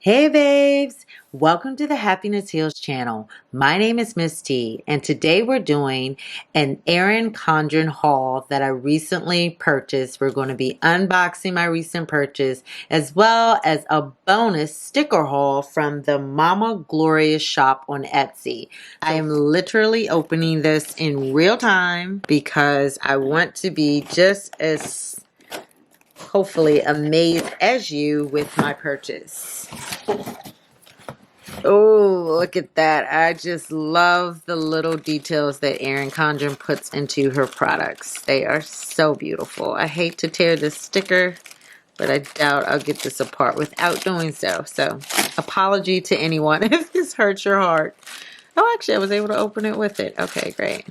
Hey babes, welcome to the Happiness Heals channel. My name is Miss T, and today we're doing an Erin Condren haul that I recently purchased. We're going to be unboxing my recent purchase as well as a bonus sticker haul from the Mama Gloria shop on Etsy. I am literally opening this in real time because I want to be just as hopefully amazed as you with my purchase. Oh, look at that. I just love the little details that Erin Condren puts into her products. They are so beautiful. I hate to tear this sticker, but I doubt I'll get this apart without doing so. So, apology to anyone if this hurts your heart. Oh, actually, I was able to open it with it. Okay, great.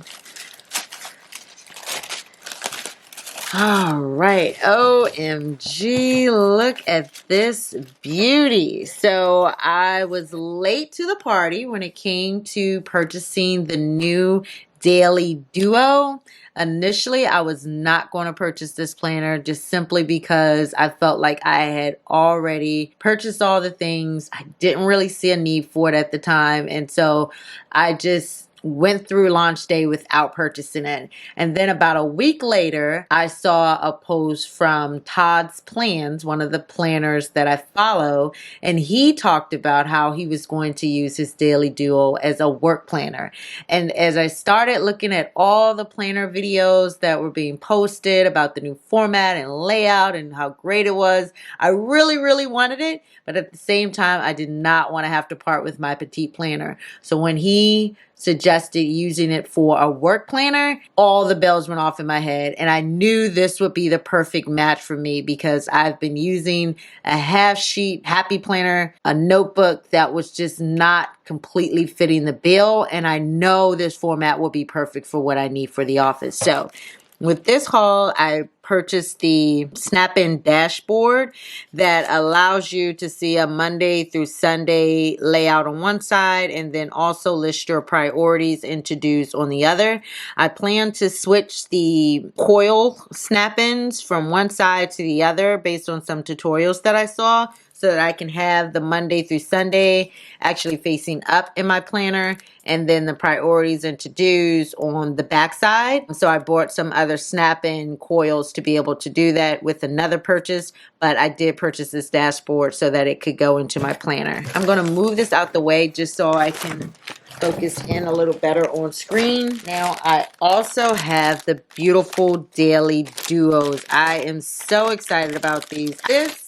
All right, OMG, look at this beauty. So I was late to the party when it came to purchasing the new Daily Duo. Initially, I was not going to purchase this planner just simply because I felt like I had already purchased all the things. I didn't really see a need for it at the time, and so I just went through launch day without purchasing it. And then about a week later, I saw a post from Todd's Plans, one of the planners that I follow, and he talked about how he was going to use his Daily Duo as a work planner. And as I started looking at all the planner videos that were being posted about the new format and layout and how great it was, I really wanted it. But at the same time, I did not want to have to part with my petite planner. So when he suggested using it for a work planner, all the bells went off in my head, and I knew this would be the perfect match for me because I've been using a half sheet happy planner, a notebook that was just not completely fitting the bill, and I know this format will be perfect for what I need for the office. So with this haul, I purchased the snap-in dashboard that allows you to see a Monday through Sunday layout on one side and then also list your priorities and to-dos on the other. I plan to switch the coil snap-ins from one side to the other based on some tutorials that I saw, so that I can have the Monday through Sunday actually facing up in my planner and then the priorities and to-dos on the back side. So I bought some other snap-in coils to be able to do that with another purchase, but I did purchase this dashboard so that it could go into my planner. I'm going to move this out the way just so I can focus in a little better on screen. Now I also have the beautiful Daily Duos. I am so excited about these. This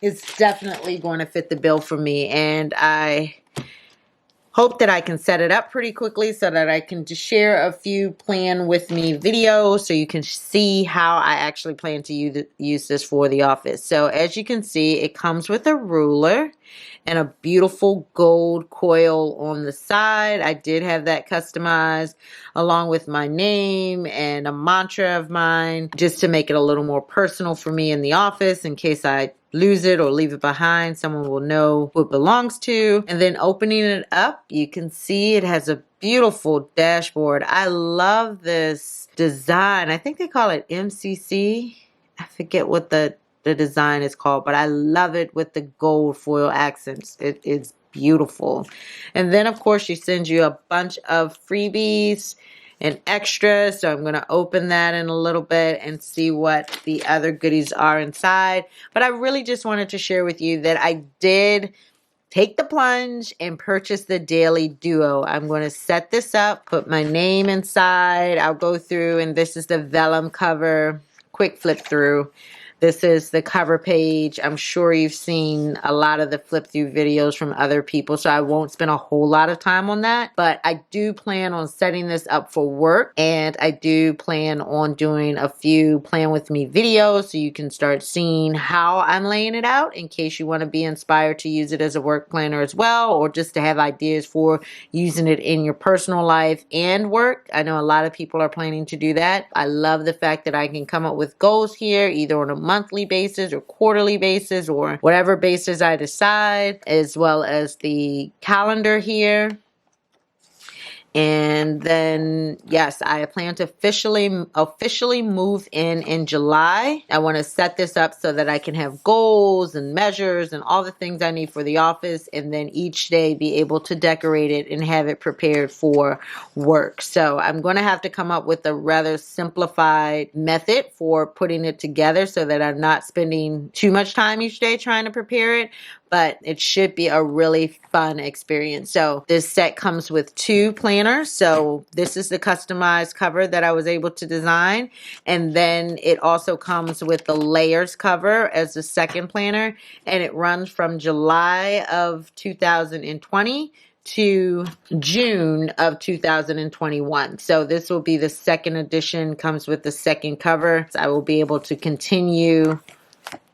is definitely going to fit the bill for me, and I hope that I can set it up pretty quickly so that I can just share a few plan with me videos so you can see how I actually plan to use this for the office. So as you can see, it comes with a ruler and a beautiful gold coil on the side. I did have that customized along with my name and a mantra of mine just to make it a little more personal for me in the office in case I lose it or leave it behind. Someone will know who it belongs to. And then opening it up, you can see it has a beautiful dashboard. I love this design. I think they call it MCC. I forget what the design is called, but I love it with the gold foil accents. It is beautiful. And then of course she sends you a bunch of freebies and extras, so I'm going to open that in a little bit and see what the other goodies are inside. But I really just wanted to share with you that I did take the plunge and purchase the Daily Duo. I'm going to set this up, put my name inside. I'll go through, and this is the vellum cover. Quick flip through. This is the cover page. I'm sure you've seen a lot of the flip through videos from other people, so I won't spend a whole lot of time on that. But I do plan on setting this up for work, and I do plan on doing a few plan with me videos so you can start seeing how I'm laying it out in case you want to be inspired to use it as a work planner as well, or just to have ideas for using it in your personal life and work. I know a lot of people are planning to do that. I love the fact that I can come up with goals here, either on a monthly basis or quarterly basis or whatever basis I decide, as well as the calendar here. And then, yes, I plan to officially move in July. I want to set this up so that I can have goals and measures and all the things I need for the office, and then each day be able to decorate it and have it prepared for work. So I'm going to have to come up with a rather simplified method for putting it together so that I'm not spending too much time each day trying to prepare it, but it should be a really fun experience. So this set comes with 2 planners. So this is the customized cover that I was able to design. And then it also comes with the layers cover as the second planner. And it runs from July of 2020 to June of 2021. So this will be the second edition, comes with the second cover. So I will be able to continue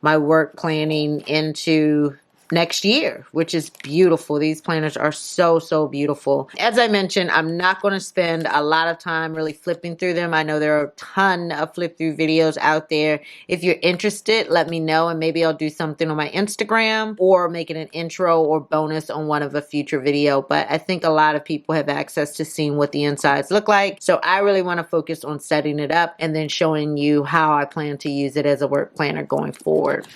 my work planning into next year, which is beautiful. These planners are so, so beautiful. As I mentioned, I'm not going to spend a lot of time really flipping through them. I know there are a ton of flip through videos out there. If you're interested, let me know, and maybe I'll do something on my Instagram or make it an intro or bonus on one of a future video. But I think a lot of people have access to seeing what the insides look like. So I really want to focus on setting it up and then showing you how I plan to use it as a work planner going forward.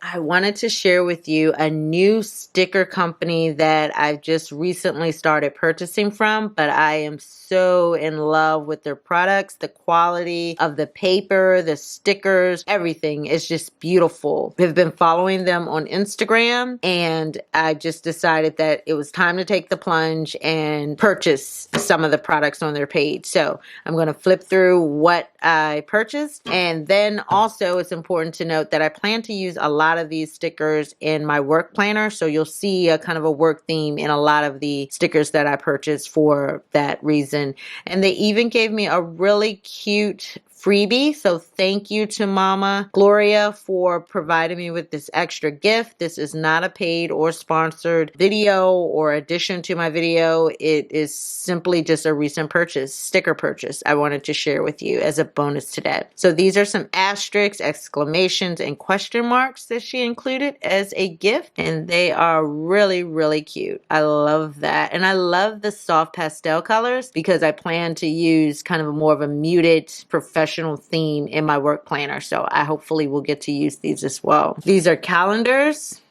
I wanted to share with you a new sticker company that I've just recently started purchasing from, but I am so in love with their products. The quality of the paper, the stickers, everything is just beautiful. I've been following them on Instagram, and I just decided that it was time to take the plunge and purchase some of the products on their page. So I'm going to flip through what I purchased, and then also it's important to note that I plan to use a lot of these stickers in my work planner. So you'll see a kind of a work theme in a lot of the stickers that I purchased for that reason. And they even gave me a really cute freebie. So thank you to Mama Gloria for providing me with this extra gift. This is not a paid or sponsored video or addition to my video. It is simply just a recent purchase, sticker purchase I wanted to share with you as a bonus today. So these are some asterisks, exclamations, and question marks that she included as a gift, and they are really, really cute. I love that. And I love the soft pastel colors because I plan to use kind of more of a muted professional theme in my work planner. So I hopefully will get to use these as well. These are calendars.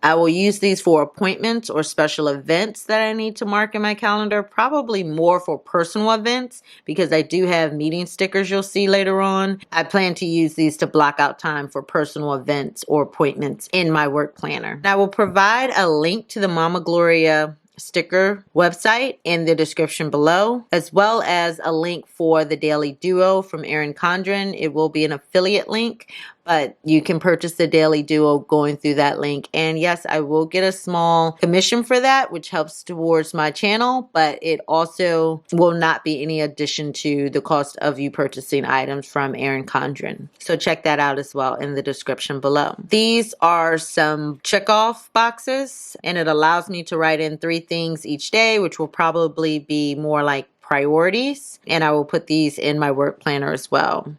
I will use these for appointments or special events that I need to mark in my calendar, probably more for personal events because I do have meeting stickers you'll see later on. I plan to use these to block out time for personal events or appointments in my work planner. I will provide a link to the Mama Gloria sticker website in the description below, as well as a link for the Daily Duo from Erin Condren. It will be an affiliate link, but you can purchase the Daily Duo going through that link. And yes, I will get a small commission for that, which helps towards my channel, but it also will not be any addition to the cost of you purchasing items from Erin Condren. So check that out as well in the description below. These are some check-off boxes, and it allows me to write in 3 things each day, which will probably be more like priorities. And I will put these in my work planner as well.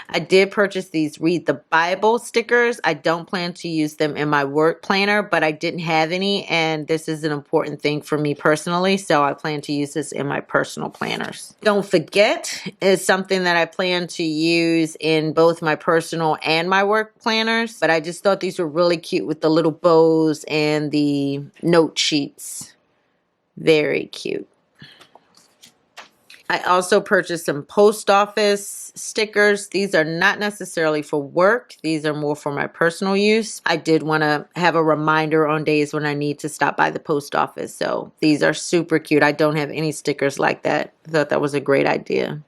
I did purchase these Read the Bible stickers. I don't plan to use them in my work planner, but I didn't have any, and this is an important thing for me personally, so I plan to use this in my personal planners. Don't Forget is something that I plan to use in both my personal and my work planners, but I just thought these were really cute with the little bows and the note sheets. Very cute. I also purchased some post office stickers. These are not necessarily for work. These are more for my personal use. I did want to have a reminder on days when I need to stop by the post office. So these are super cute. I don't have any stickers like that. I thought that was a great idea.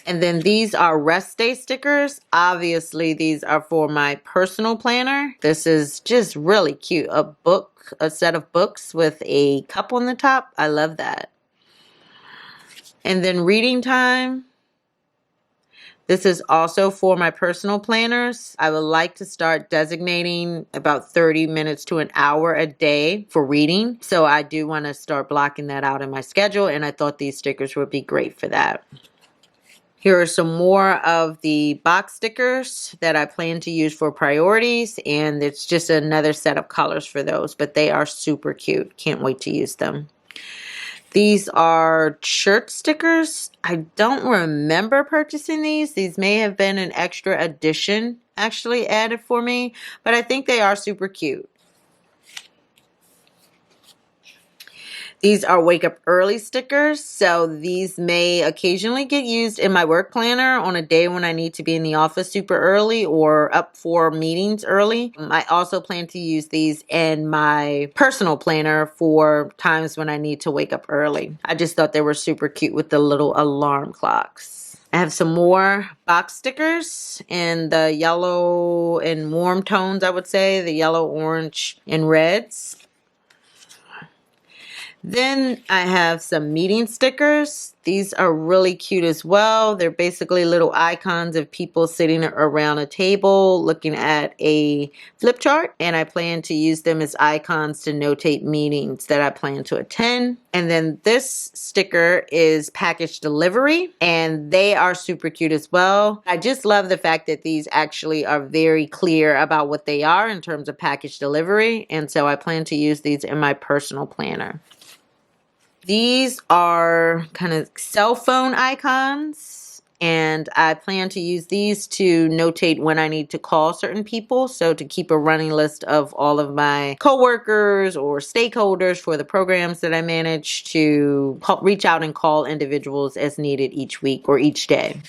And then these are rest day stickers. Obviously, these are for my personal planner. This is just really cute. A set of books with a cup on the top. I love that. And then reading time. This is also for my personal planners. I would like to start designating about 30 minutes to an hour a day for reading. So I do want to start blocking that out in my schedule, and I thought these stickers would be great for that. Here are some more of the box stickers that I plan to use for priorities, and it's just another set of colors for those, but they are super cute. Can't wait to use them. These are shirt stickers. I don't remember purchasing these. These may have been an extra addition actually added for me, but I think they are super cute. These are wake up early stickers, so these may occasionally get used in my work planner on a day when I need to be in the office super early or up for meetings early. I also plan to use these in my personal planner for times when I need to wake up early. I just thought they were super cute with the little alarm clocks. I have some more box stickers in the yellow and warm tones, I would say, the yellow, orange, and reds. Then I have some meeting stickers. These are really cute as well. They're basically little icons of people sitting around a table looking at a flip chart, and I plan to use them as icons to notate meetings that I plan to attend. And then this sticker is package delivery, and they are super cute as well. I just love the fact that these actually are very clear about what they are in terms of package delivery, and so I plan to use these in my personal planner. These are kind of cell phone icons, and I plan to use these to notate when I need to call certain people. So to keep a running list of all of my coworkers or stakeholders for the programs that I manage to reach out and call individuals as needed each week or each day.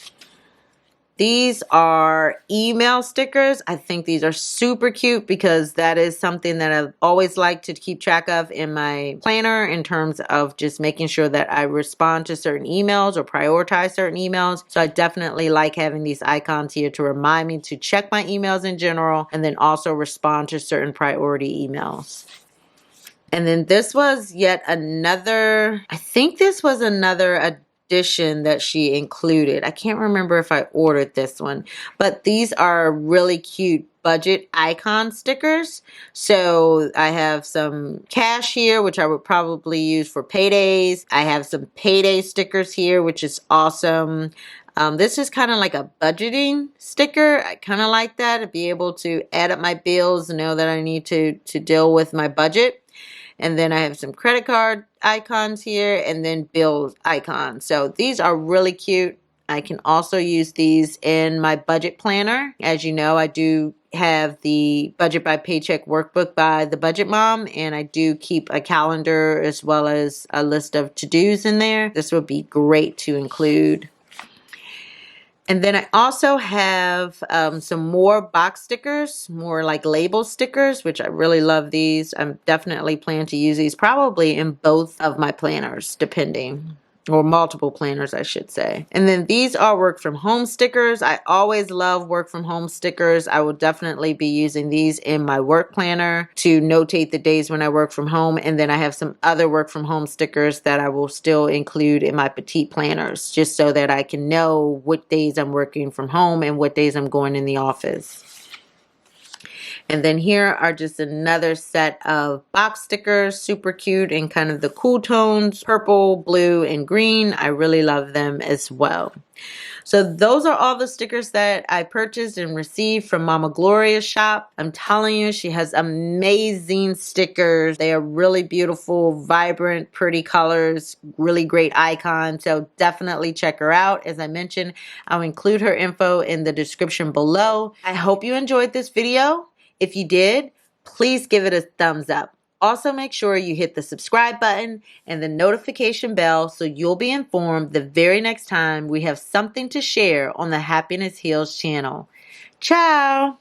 These are email stickers. I think these are super cute because that is something that I've always liked to keep track of in my planner in terms of just making sure that I respond to certain emails or prioritize certain emails. So I definitely like having these icons here to remind me to check my emails in general and then also respond to certain priority emails. And then this was yet another, I think this was another addition that she included. I can't remember if I ordered this one, but these are really cute budget icon stickers. So I have some cash here, which I would probably use for paydays. I have some payday stickers here, which is awesome. This is kind of like a budgeting sticker. I kind of like that, to be able to add up my bills and know that I need to deal with my budget. And then I have some credit card icons here and then bill icons. So these are really cute. I can also use these in my budget planner. As you know, I do have the Budget by Paycheck workbook by the Budget Mom, and I do keep a calendar as well as a list of to-dos in there. This would be great to include. And then I also have some more box stickers, more like label stickers, which I really love these. I'm definitely plan to use these probably in both of my planners, depending, or multiple planners, I should say. And then these are work from home stickers. I always love work from home stickers. I will definitely be using these in my work planner to notate the days when I work from home. And then I have some other work from home stickers that I will still include in my petite planners, just so that I can know what days I'm working from home and what days I'm going in the office. And then here are just another set of box stickers, super cute in kind of the cool tones, purple, blue, and green. I really love them as well. So those are all the stickers that I purchased and received from Mama Gloria's shop. I'm telling you, she has amazing stickers. They are really beautiful, vibrant, pretty colors, really great icons. So definitely check her out. As I mentioned, I'll include her info in the description below. I hope you enjoyed this video. If you did, please give it a thumbs up. Also, make sure you hit the subscribe button and the notification bell so you'll be informed the very next time we have something to share on the Happiness Heals channel. Ciao!